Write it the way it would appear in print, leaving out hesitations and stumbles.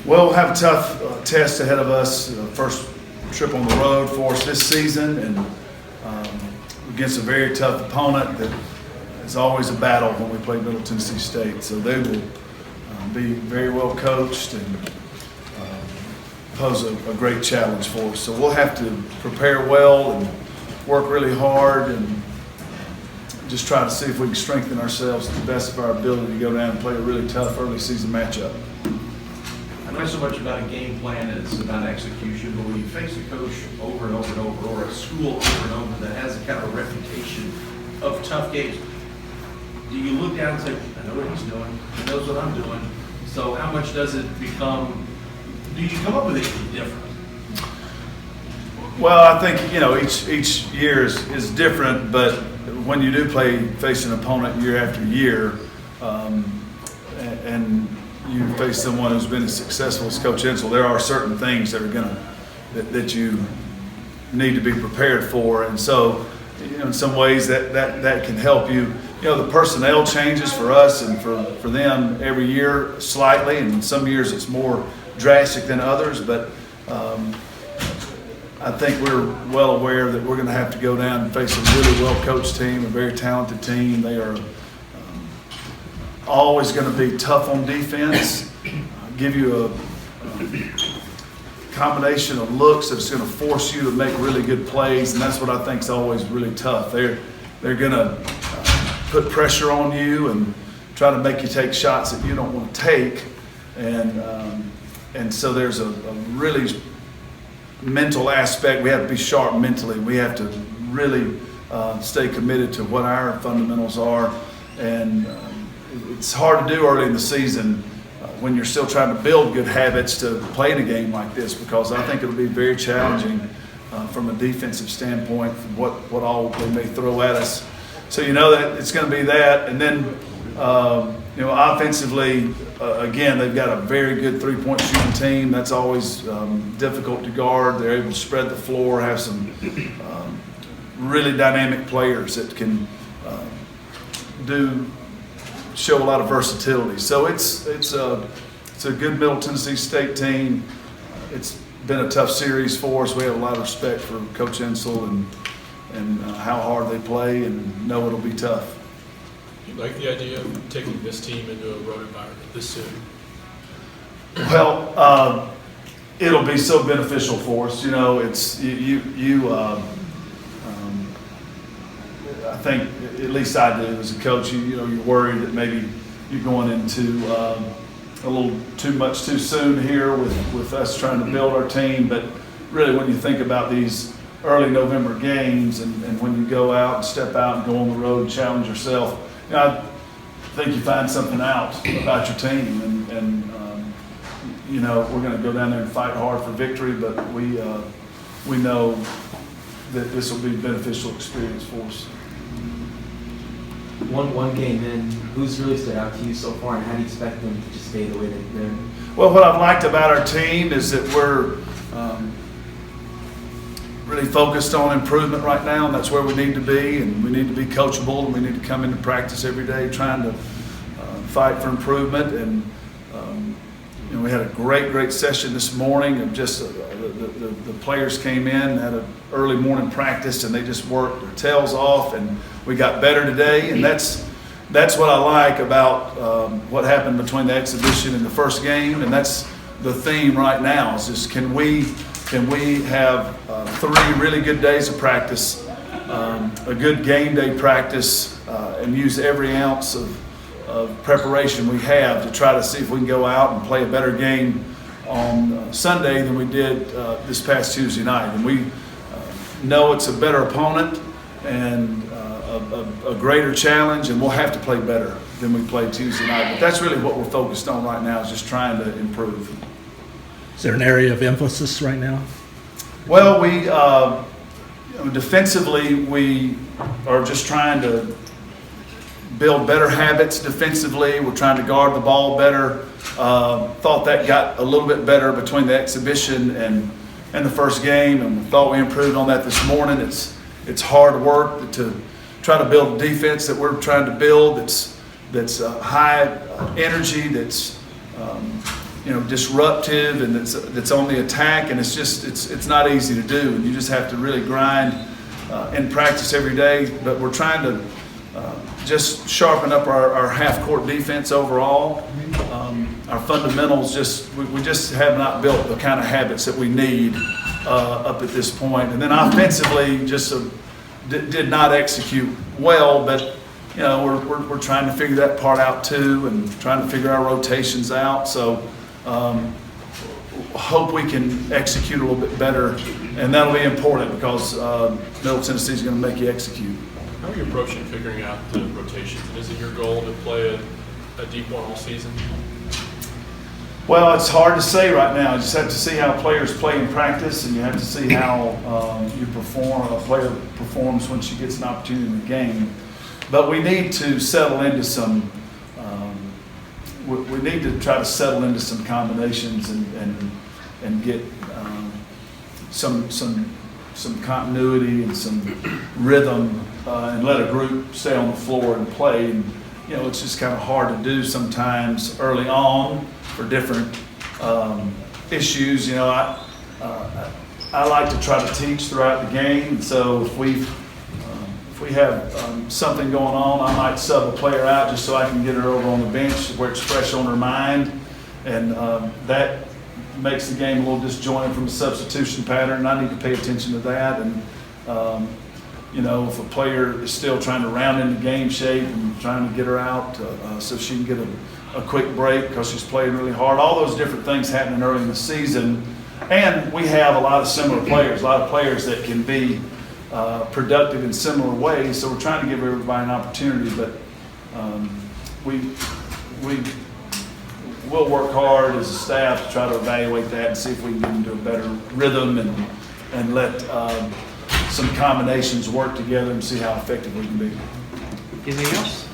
We'll have a tough test ahead of us, first trip on the road for us this season, and against a very tough opponent that is always a battle when we play Middle Tennessee State. So they will be very well coached and pose a great challenge for us. So we'll have to prepare well and work really hard and just try to see if we can strengthen ourselves to the best of our ability to go down and play a really tough early season matchup. I know so much about a game plan as about execution, but when you face a coach over and over and over, or a school over and over that has a kind of a reputation of tough games, do you look down and say, I know what he's doing, he knows what I'm doing, so how much does it become, do you come up with anything different? Well, I think, each year is different, but when you do face an opponent year after year, and you face someone who's been as successful as Coach Insell, there are certain things that are that you need to be prepared for, and so in some ways that can help you. The personnel changes for us and for them every year slightly, and some years it's more drastic than others, but I think we're well aware that we're going to have to go down and face a really well-coached team, a very talented team. They are always going to be tough on defense, give you a combination of looks that's going to force you to make really good plays, and that's what I think is always really tough. They're going to put pressure on you and try to make you take shots that you don't want to take, and so there's a really mental aspect. We have to be sharp mentally. We have to really stay committed to what our fundamentals are, and it's hard to do early in the season when you're still trying to build good habits to play in a game like this, because I think it'll be very challenging from a defensive standpoint, from what all they may throw at us. So that it's going to be that, and then offensively, again, they've got a very good three-point shooting team. That's always difficult to guard. They're able to spread the floor, have some really dynamic players that can show a lot of versatility. So it's a good Middle Tennessee State team. It's been a tough series for us. We have a lot of respect for Coach Insell and how hard they play, and know it'll be tough. You like the idea of taking this team into a road environment this soon? Well, it'll be so beneficial for us. It's I think, at least I do as a coach, you're worried that maybe you're going into a little too much too soon here with us trying to build our team. But really, when you think about these early November games and when you go out and step out and go on the road and challenge yourself, I think you find something out about your team, and we're going to go down there and fight hard for victory, but we know that this will be a beneficial experience for us. One game in, who's really stood out to you so far, and how do you expect them to just stay the way they've been? Well, what I've liked about our team is that we're really focused on improvement right now, and that's where we need to be, and we need to be coachable, and we need to come into practice every day trying to fight for improvement. And we had a great session this morning of just the players came in, had an early morning practice, and they just worked their tails off, and we got better today. And that's what I like about what happened between the exhibition and the first game, and that's the theme right now, is just can we have 3 really good days of practice, a good game day practice, and use every ounce of preparation we have to try to see if we can go out and play a better game on Sunday than we did this past Tuesday night. And we know it's a better opponent and a greater challenge, and we'll have to play better than we played Tuesday night. But that's really what we're focused on right now, is just trying to improve. Is there an area of emphasis right now? Well, we defensively, we are just trying to build better habits defensively. We're trying to guard the ball better. Thought that got a little bit better between the exhibition and the first game, and we thought we improved on that this morning. It's hard work to try to build a defense that we're trying to build that's high energy, that's disruptive and that's on the attack, and it's not easy to do, and you just have to really grind in practice every day. But we're trying to just sharpen up our half-court defense overall. Our fundamentals we just have not built the kind of habits that we need up at this point. And then offensively, just did not execute well, but we're trying to figure that part out too, and trying to figure our rotations out. So hope we can execute a little bit better, and that'll be important because Middle Tennessee is going to make you execute. How are you approaching figuring out the rotations? And is it your goal to play a deep one all season? Well, it's hard to say right now. You just have to see how players play in practice, and you have to see how a player performs when she gets an opportunity in the game. But we need to settle into some. We need to try to settle into some combinations and get some continuity and some rhythm, and let a group stay on the floor and play. And it's just kind of hard to do sometimes early on for different issues. I like to try to teach throughout the game, and so if we have something going on, I might sub a player out just so I can get her over on the bench where it's fresh on her mind, and that makes the game a little disjointed from the substitution pattern. I need to pay attention to that, and if a player is still trying to round into game shape and trying to get her out so she can get a quick break because she's playing really hard, all those different things happening early in the season. And we have a lot of similar players, a lot of players that can be productive in similar ways, so we're trying to give everybody an opportunity, but we'll work hard as a staff to try to evaluate that and see if we can get into a better rhythm and let some combinations work together and see how effective we can be. Anything else?